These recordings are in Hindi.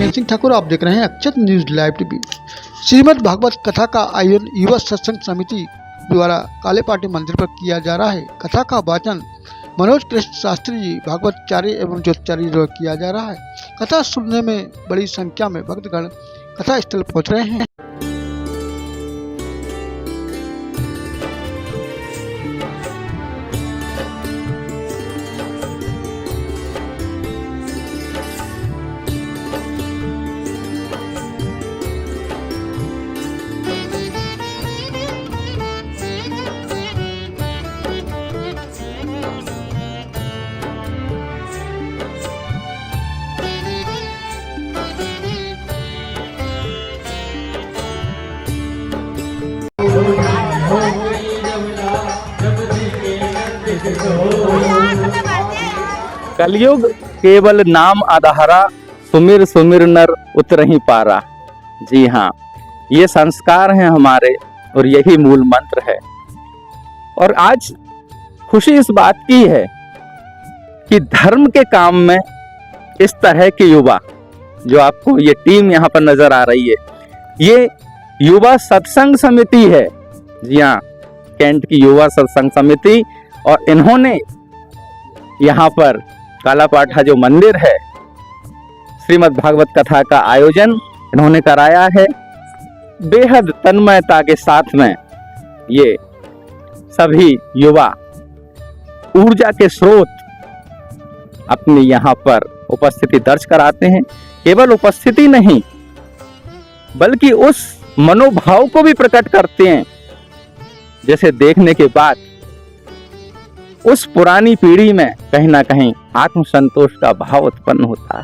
मैं सिंह ठाकुर, आप देख रहे हैं Akshat news live TV. Shrimad Bhagwat कथा का आयोजन युवा सत्संग समिति द्वारा कालेपाटी मंदिर पर किया जा रहा है। कथा का वाचन मनोज कृष्ण शास्त्री जी भागवतचार्य एवं ज्योतिचार्य द्वारा किया जा रहा है। कथा सुनने में बड़ी संख्या में भक्तगण कथा स्थल पहुँच रहे हैं। कलयुग केवल नाम आधारा, सुमिर सुमिर नर उतरहि पारा। जी हाँ, ये संस्कार हैं हमारे और यही मूल मंत्र है। और आज खुशी इस बात की है कि धर्म के काम में इस तरह के युवा, जो आपको ये टीम यहाँ पर नजर आ रही है, ये युवा सत्संग समिति है। जी हाँ, कैंट की युवा सत्संग समिति। और इन्होंने यहाँ पर कालापाठा जो मंदिर है, श्रीमद् भागवत कथा का आयोजन इन्होंने कराया है। बेहद तन्मयता के साथ में ये सभी युवा ऊर्जा के स्रोत अपनी यहाँ पर उपस्थिति दर्ज कराते हैं। केवल उपस्थिति नहीं, बल्कि उस मनोभाव को भी प्रकट करते हैं, जैसे देखने के बाद उस पुरानी पीढ़ी में कहीं ना कहीं आत्मसंतोष का भाव उत्पन्न होता है।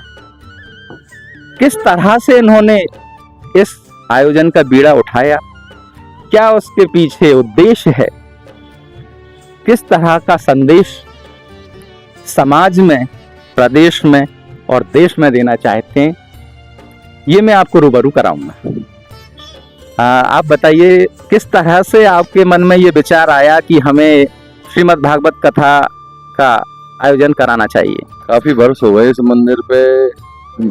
किस तरह से इन्होंने इस आयोजन का बीड़ा उठाया, क्या उसके पीछे उद्देश्य है, किस तरह का संदेश समाज में, प्रदेश में और देश में देना चाहते हैं, ये मैं आपको रूबरू कराऊंगा। आप बताइए, किस तरह से आपके मन में ये विचार आया कि हमें श्रीमद् भागवत कथा का आयोजन कराना चाहिए? काफी वर्ष हो गए इस मंदिर पे।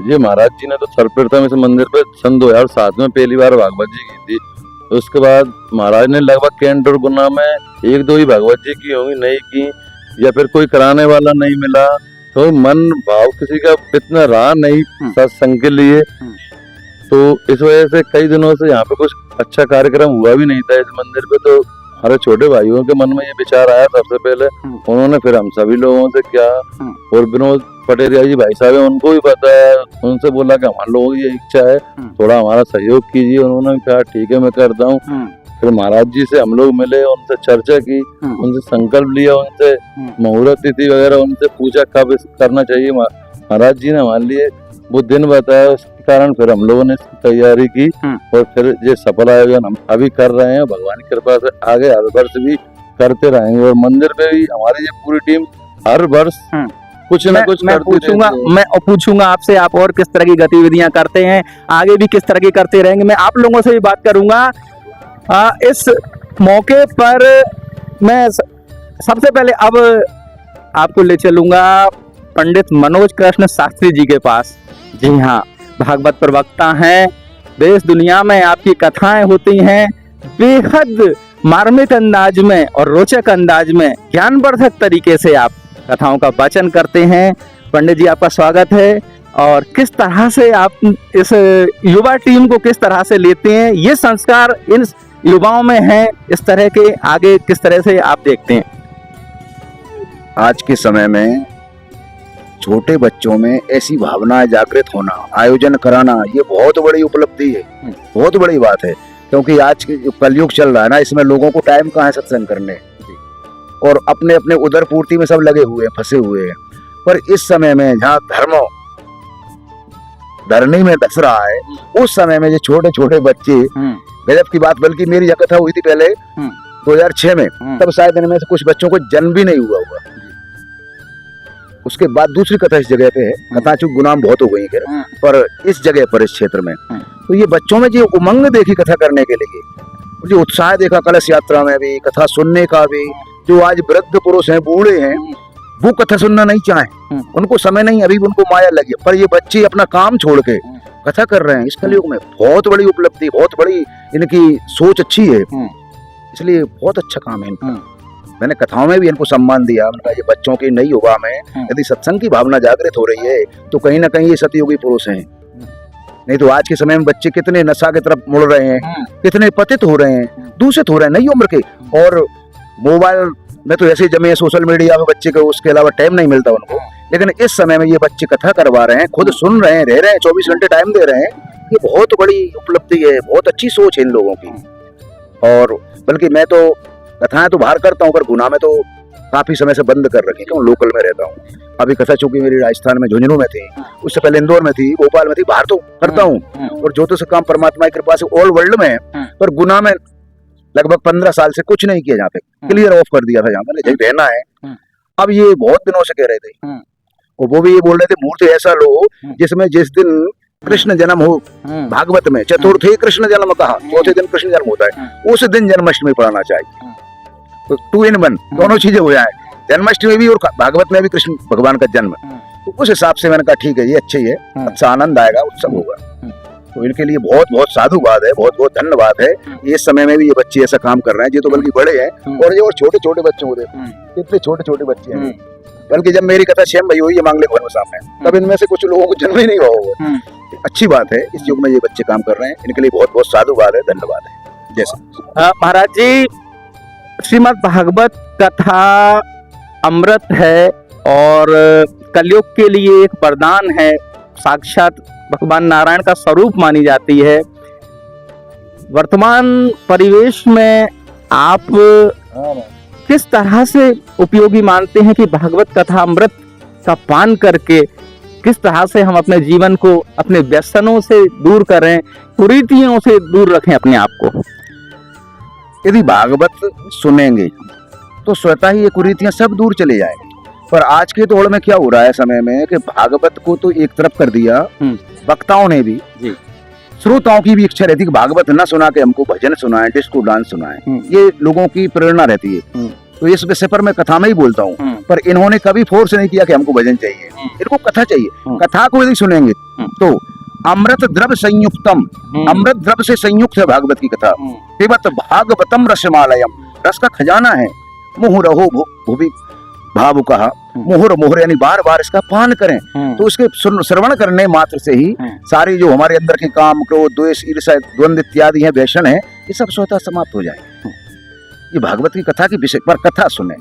ये महाराज जी ने तो सर्वप्रथम इस मंदिर पे सन 2007 में पहली बार भागवत जी की थी। उसके बाद महाराज ने लगभग कैंट और गुना में एक दो ही भागवत जी की होंगी, नहीं की, या फिर कोई कराने वाला नहीं मिला, तो मन भाव किसी का इतना रहा नहीं सत्संग के लिए। तो इस वजह से कई दिनों से यहाँ पे कुछ अच्छा कार्यक्रम हुआ भी नहीं था इस मंदिर पे। तो हमारे छोटे भाइयों के मन में ये विचार आया सबसे पहले, उन्होंने फिर हम सभी लोगों से किया, और विनोद पटेरिया जी भाई साहब है, उनको भी बताया, उनसे बोला कि हमारे लोगों की ये इच्छा है, थोड़ा हमारा सहयोग कीजिए। उन्होंने कहा ठीक है मैं करता हूँ। फिर महाराज जी से हम लोग मिले, उनसे चर्चा की, उनसे संकल्प लिया, उनसे मुहूर्त तिथि वगैरह उनसे पूछा कब करना चाहिए। महाराज जी ने हमारे लिए वो दिन बताया, उसके कारण फिर हम लोगों ने इसकी तैयारी की और फिर ये सफल आयोजन हम अभी कर रहे हैं। भगवान की कृपा से आगे हर वर्ष भी करते रहेंगे, और मंदिर पे भी हमारी ये पूरी टीम हर वर्ष कुछ न कुछ मैं पूछूंगा आपसे, आप और किस तरह की गतिविधियां करते हैं, आगे भी किस तरह की करते रहेंगे। मैं आप लोगों से भी बात करूंगा। इस मौके पर मैं सबसे पहले अब आपको ले चलूंगा पंडित मनोज कृष्ण शास्त्री जी के पास। जी हाँ, भागवत प्रवक्ता हैं, देश दुनिया में आपकी कथाएं होती हैं, बेहद मार्मिक अंदाज में और रोचक अंदाज में ज्ञानवर्धक तरीके से आप कथाओं का वाचन करते हैं। पंडित जी, आपका स्वागत है। और किस तरह से आप इस युवा टीम को किस तरह से लेते हैं, ये संस्कार इन युवाओं में है, इस तरह के आगे किस तरह से आप देखते हैं? आज के समय में छोटे बच्चों में ऐसी भावनाएं जागृत होना, आयोजन कराना, ये बहुत बड़ी उपलब्धि है, बहुत बड़ी बात है। क्योंकि आज जो कलयुग चल रहा है ना, इसमें लोगों को टाइम कहाँ है सत्संग करने, और अपने अपने उदर पूर्ति में सब लगे हुए हैं, फंसे हुए हैं। पर इस समय में जहाँ धर्म धरनी में धस रहा है, उस समय में ये छोटे छोटे बच्चे, गजब की बात। बल्कि मेरी यह कथा हुई थी पहले 2006 में, तब शायद इनमें से कुछ बच्चों को जन्म भी नहीं हुआ होगा। उसके बाद दूसरी कथा इस जगह पे है, कथा चूंकि गुनाम बहुत हो गई है, पर इस जगह पर, इस क्षेत्र में, तो ये बच्चों में जो उमंग देखी कथा करने के लिए, जो उत्साह देखा कलश यात्रा में भी, कथा सुनने का भी, जो आज वृद्ध पुरुष हैं, बूढ़े हैं, वो कथा सुनना नहीं चाहे, उनको समय नहीं, अभी भी उनको माया लगी है। पर ये बच्चे अपना काम छोड़ के कथा कर रहे हैं इस कलयुग में, बहुत बड़ी उपलब्धि, बहुत बड़ी इनकी सोच अच्छी है, इसलिए बहुत अच्छा काम है इनका। मैंने कथाओं में भी इनको सम्मान दिया। मैंने कहा ये बच्चों की नई युवा में यदि सत्संग की भावना जागृत हो रही है तो कहीं ना कहीं ये सतयुगी पुरुष हैं। नहीं तो आज के समय में बच्चे कितने नशा की तरफ मुड़ रहे हैं, कितने पतित हो रहे हैं, दूषित हो रहे हैं नई उम्र के, और मोबाइल में तो ऐसे जमे सोशल मीडिया में बच्चे को, उसके अलावा टाइम नहीं मिलता उनको। लेकिन इस समय में ये बच्चे कथा करवा रहे हैं, खुद सुन रहे हैं, रह रहे हैं, 24 घंटे टाइम दे रहे हैं, ये बहुत बड़ी उपलब्धि है, बहुत अच्छी सोच है इन लोगों की। और बल्कि मैं तो कथाएं तो बाहर करता हूँ, पर गुना में तो काफी समय से बंद कर रखी, क्यों लोकल में रहता हूँ। अभी कथा चूंकि मेरी राजस्थान में झुंझुनू में थी, उससे पहले इंदौर में थी, भोपाल में थी, बाहर तो करता हूँ और ज्योतिष काम परमात्मा की कृपा से ऑल वर्ल्ड में है। पर गुना में लगभग 15 साल से कुछ नहीं किया, जहाँ पे क्लियर ऑफ कर दिया था, जहाँ पे रहना है। अब ये बहुत दिनों से कह रहे थे, और वो भी ये बोल रहे थे मूर्ति ऐसा लो जिसमें जिस दिन कृष्ण जन्म हो, भागवत में चतुर्थी कृष्ण जन्म कहा, चौथे दिन कृष्ण जन्म होता है, उस दिन जन्माष्टमी पढ़ाना चाहिए। तो 2 in 1 दोनों चीजें हो जाए, जन्माष्टमी भी और भागवत में भी कृष्ण भगवान का जन्म। तो उस हिसाब से मैंने कहा ठीक है, ये अच्छे ही है, अच्छा आनंद आएगा, उत्सव होगा। तो इनके लिए बहुत बहुत साधुवाद है, बहुत बहुत धन्यवाद है। इस समय में भी ये बच्चे ऐसा काम कर रहे हैं, ये तो बल्कि बड़े हैं, और ये और छोटे छोटे बच्चे होते हैं, कितने छोटे छोटे बच्चे हैं। बल्कि जब मेरी कथा श्याम भाई हुई है मांगले भवन में सामने, तब इनमें से कुछ लोगों को जन्म ही नहीं हुआ होगा। अच्छी बात है, इस युग में ये बच्चे काम कर रहे हैं, इनके लिए बहुत बहुत साधुवाद है, धन्यवाद है। जैसा महाराज जी, श्रीमद् भागवत कथा अमृत है और कलयुग के लिए एक वरदान है, साक्षात भगवान नारायण का स्वरूप मानी जाती है। वर्तमान परिवेश में आप किस तरह से उपयोगी मानते हैं कि भागवत कथा अमृत का पान करके किस तरह से हम अपने जीवन को अपने व्यसनों से दूर करें, कुरीतियों से दूर रखें अपने आप को? यदि भागवत सुनेंगे तो स्वतः ही ये कुरीतियां सब दूर चले जाएंगी। पर आज के दौर में क्या हो रहा है समय में कि भागवत को तो एक तरफ कर दिया, वक्ताओं ने भी, श्रोताओं की भी इच्छा रहती है कि भागवत न सुना के हमको भजन सुनाएं, डिस्को डांस सुनाएं, ये लोगों की प्रेरणा रहती है। तो इस विषय पर मैं कथा में ही बोलता हूँ, पर इन्होंने कभी फोर्स नहीं किया कि हमको भजन चाहिए, इनको कथा चाहिए। कथा को यदि सुनेंगे तो अमृत द्रव्य संयुक्तम, अमृत द्रव्य से संयुक्त है भागवत की कथा। पिबत भागवतम रसमालयम, रस का खजाना है। मुहुरहो भुवि भावु कहा, मुहुर मुहुर यानी बार बार इसका पान करें। तो इसके श्रवण करने मात्र से ही सारी जो हमारे अंदर के काम, क्रोध, द्वेष, ईर्ष्या, द्वंद्व इत्यादि है, व्यसन है, ये सब स्वतः समाप्त हो जाएंगे। ये भागवत की कथा की विषय पर कथा सुने,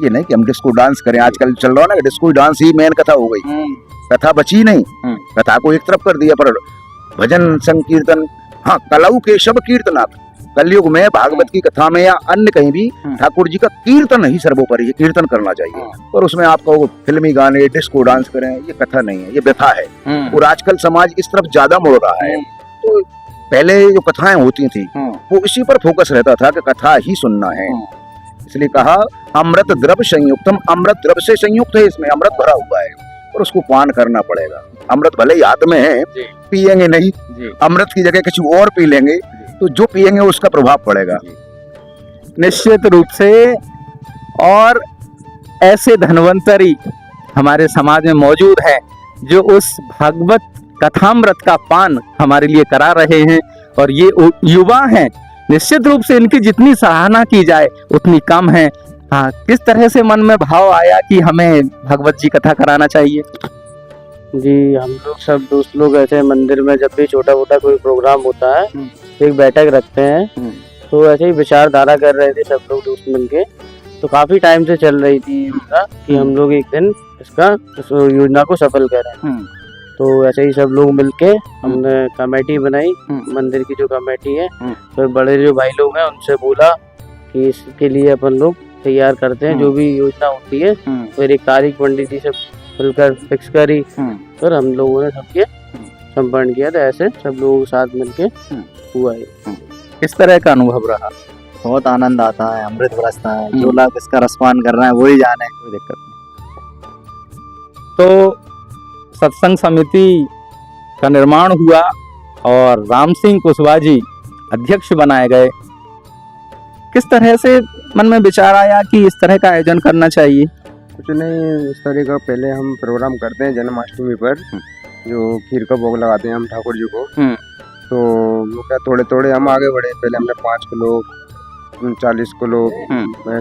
ये नहीं कि हम डिस्को डांस करें। आजकल चल रहा है ना, डिस्को डांस ही मेन कथा हो गई, कथा बची नहीं। कथा को एक तरफ कर दिया, पर भजन संकीर्तन, हाँ कलऊ केशव कीर्तनाथ, कलयुग में भागवत की कथा में या अन्य कहीं भी ठाकुर जी का कीर्तन ही सर्वोपरि है, कीर्तन करना चाहिए। और उसमें आप कहो फिल्मी गाने, डिस्को डांस करें, ये कथा नहीं है, ये व्यथा है। और आजकल समाज इस तरफ ज्यादा मुड़ रहा है। तो पहले जो कथाएं होती थी वो इसी पर फोकस रहता था कि कथा ही सुनना है, इसलिए कहा अमृत द्रव्य संयुक्तम, अमृत द्रव्य से संयुक्त है, इसमें अमृत भरा हुआ है और उसको पान करना पड़ेगा। अमृत भले ही हाथ में है, पिएंगे नहीं, अमृत की जगह कुछ और पी लेंगे तो जो पिएंगे उसका प्रभाव पड़ेगा निश्चित रूप से। और ऐसे धन्वंतरी हमारे समाज में मौजूद है जो उस भागवत कथामृत का पान हमारे लिए करा रहे हैं, और ये युवा हैं। निश्चित रूप से इनकी जितनी सराहना की जाए उतनी कम है। हाँ, किस तरह से मन में भाव आया कि हमें भागवत जी कथा कराना चाहिए? जी, हम लोग सब दोस्त लोग ऐसे मंदिर में जब भी छोटा मोटा कोई प्रोग्राम होता है एक बैठक रखते हैं, तो ऐसे ही विचारधारा कर रहे थे सब लोग दोस्त मिलके। तो काफी टाइम से चल रही थी योजना कि हम लोग एक दिन इस योजना को सफल करें। तो ऐसे ही सब लोग मिलके हमने कमेटी बनाई, मंदिर की जो कमेटी है, फिर बड़े जो भाई लोग हैं उनसे बोला कि इसके लिए अपन लोग तैयार करते हैं जो भी योजना होती है। फिर एक तारीख पंडित जी से मिलकर फिक्स करी, फिर हम लोगों ने सबके संपन्न किया। तो ऐसे सब लोग साथ मिलके हुआ है। किस तरह का अनुभव रहा? बहुत आनंद आता है, अमृत बरसता है, जो लोग इसका रसपान कर रहे हैं वही जाने। कोई दिक्कत नहीं। तो सत्संग समिति का निर्माण हुआ और राम सिंह कुशवाहा जी अध्यक्ष बनाए गए। किस तरह से मन में विचार आया कि इस तरह का आयोजन करना चाहिए? कुछ नहीं, इस तरह का पहले हम प्रोग्राम करते हैं जन्माष्टमी पर, जो खीर का भोग लगाते हैं हम ठाकुर जी को। तो वो क्या थोड़े थोड़े हम आगे बढ़े, पहले हमने 5 किलो 40 किलो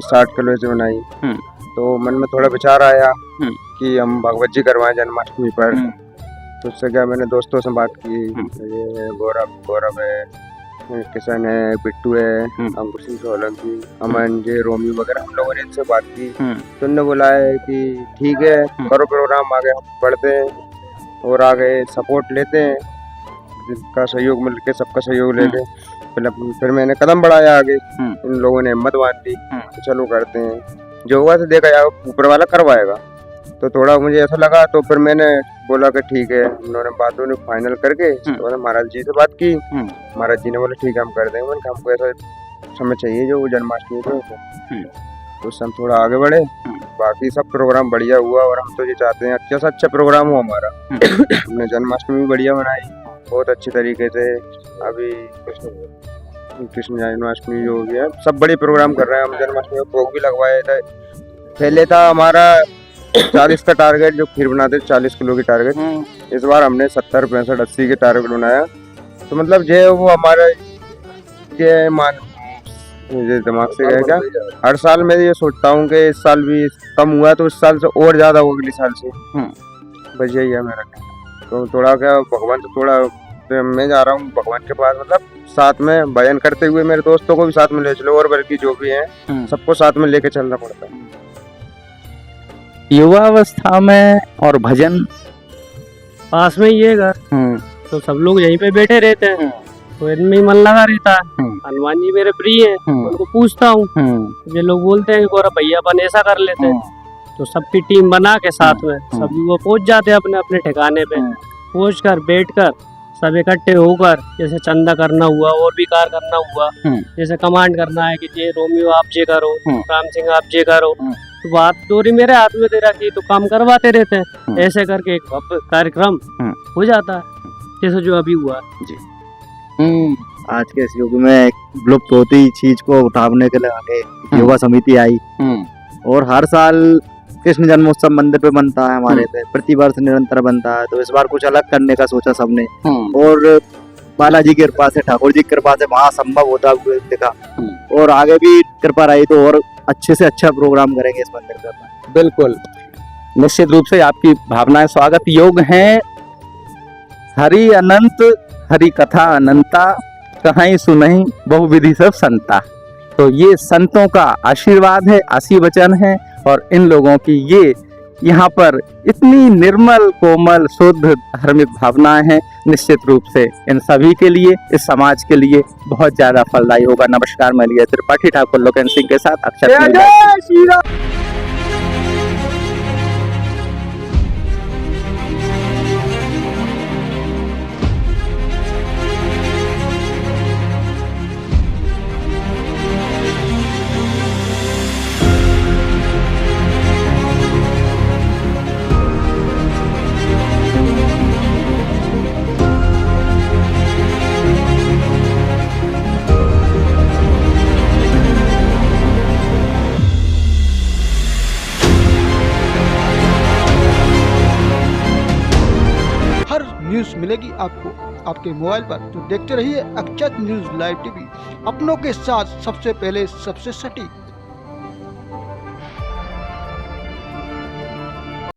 60 किलो ऐसे बनाई। तो मन में थोड़ा विचार आया कि हम भागवत जी करवाएं जन्माष्टमी पर। तो उससे क्या मैंने दोस्तों से बात की, ये गौरव है, किशन है, बिट्टू है, अंकुर सिंह सोलंकी, अमन जी, रोमी वगैरह, हम लोगों ने इनसे बात की। तो उन्होंने बोला है कि ठीक है करो प्रोग्राम, आगे हम बढ़ते हैं और आगे सपोर्ट लेते हैं, जिसका सहयोग मिल के सबका सहयोग ले लें। फिर मैंने कदम बढ़ाया आगे, इन लोगों ने हिम्मत बांध दी, तो चलो करते हैं, जो हुआ तो देखा जाए, ऊपर वाला करवाएगा। तो थोड़ा मुझे ऐसा लगा, तो फिर मैंने बोला कि ठीक है, उन्होंने बातों ने फाइनल करके तो महाराज जी से बात की। महाराज जी ने बोला ठीक है हम कर देंगे, मैंने कहा हमको ऐसा समय चाहिए जो जन्माष्टमी पे हो। तो उस समय थोड़ा आगे बढ़े, बाकी सब प्रोग्राम बढ़िया हुआ और हम तो ये चाहते हैं अच्छा से अच्छा प्रोग्राम हो हमारा। हमने जन्माष्टमी बढ़िया बनाई बहुत अच्छी तरीके से। अभी कृष्ण जन्माष्टमी जो हो गया, सब बड़े प्रोग्राम कर रहे हैं हम। जन्माष्टमी में भोग भी लगवाए थे, पहले था हमारा 40 का टारगेट, जो खीर बनाते 40 किलो की टारगेट। इस बार हमने 70, 65, 80 के टारगेट बनाया। तो मतलब ये वो हमारा ये मुझे दिमाग से गया क्या, हर साल मैं ये सोचता हूँ कि इस साल भी कम हुआ तो इस साल से और ज्यादा होगा अगले साल से। बस यही है मेरा। तो थोड़ा क्या भगवान से थोड़ा मैं जा रहा हूँ भगवान के पास, मतलब साथ में भजन करते हुए मेरे दोस्तों को भी साथ में ले चलो, और बल्कि जो भी है सबको साथ में लेके चलना पड़ता है। युवा अवस्था में और भजन पास में ही है घर, तो सब लोग यहीं पे बैठे रहते हैं, तो इनमें ही मन लगा रहता है। हनुमान जी मेरे प्रिय है, उनको पूछता हूँ, ये लोग बोलते हैं गौरव भैया अपन ऐसा कर लेते हैं। तो सबकी टीम बना के साथ में सभी वो पहुंच जाते हैं अपने अपने ठिकाने पे, पहुंच कर बैठ कर सब इकट्ठे होकर, जैसे चंदा करना हुआ और भी कार्य करना हुआ, जैसे कमांड करना है कि ये रोमियो आप जे करो, राम सिंह आप जे करो, तो बात डोरी मेरे हाथ में दे रखी, तो काम करवाते रहते हैं। ऐसे करके एक कार्यक्रम हो जाता है, जैसे जो अभी हुआ जी। आज के इस युग में विलुप्त होती चीज को उठाने के लिए आगे युवा समिति आई, और हर साल कृष्ण जन्मोत्सव मंदिर पे बनता है हमारे पे, प्रतिवर्ष निरंतर बनता है। तो इस बार कुछ अलग करने का सोचा सबने, और बालाजी की कृपा से, ठाकुर जी की कृपा से वहाँ संभव होता हुआ दिखा, और आगे भी कृपा रही तो और अच्छे से अच्छा प्रोग्राम करेंगे इस मंदिर पर। बिल्कुल, निश्चित रूप से आपकी भावनाएं स्वागत योग्य हैं। हरि अनंत हरि कथा अनंता, कहीं सुनहि बहुविधि सब संता। तो ये संतों का आशीर्वाद है, आशीर्वचन है, और इन लोगों की ये यहाँ पर इतनी निर्मल कोमल शुद्ध धार्मिक भावनाएं हैं, निश्चित रूप से इन सभी के लिए, इस समाज के लिए बहुत ज्यादा फलदायी होगा। नमस्कार, मैं लिया त्रिपाठी ठाकुर लोकेन सिंह के साथ अक्षर। न्यूज़ मिलेगी आपको आपके मोबाइल पर, तो देखते रहिए अक्षत न्यूज़ लाइव टीवी, अपनों के साथ सबसे पहले सबसे सटीक।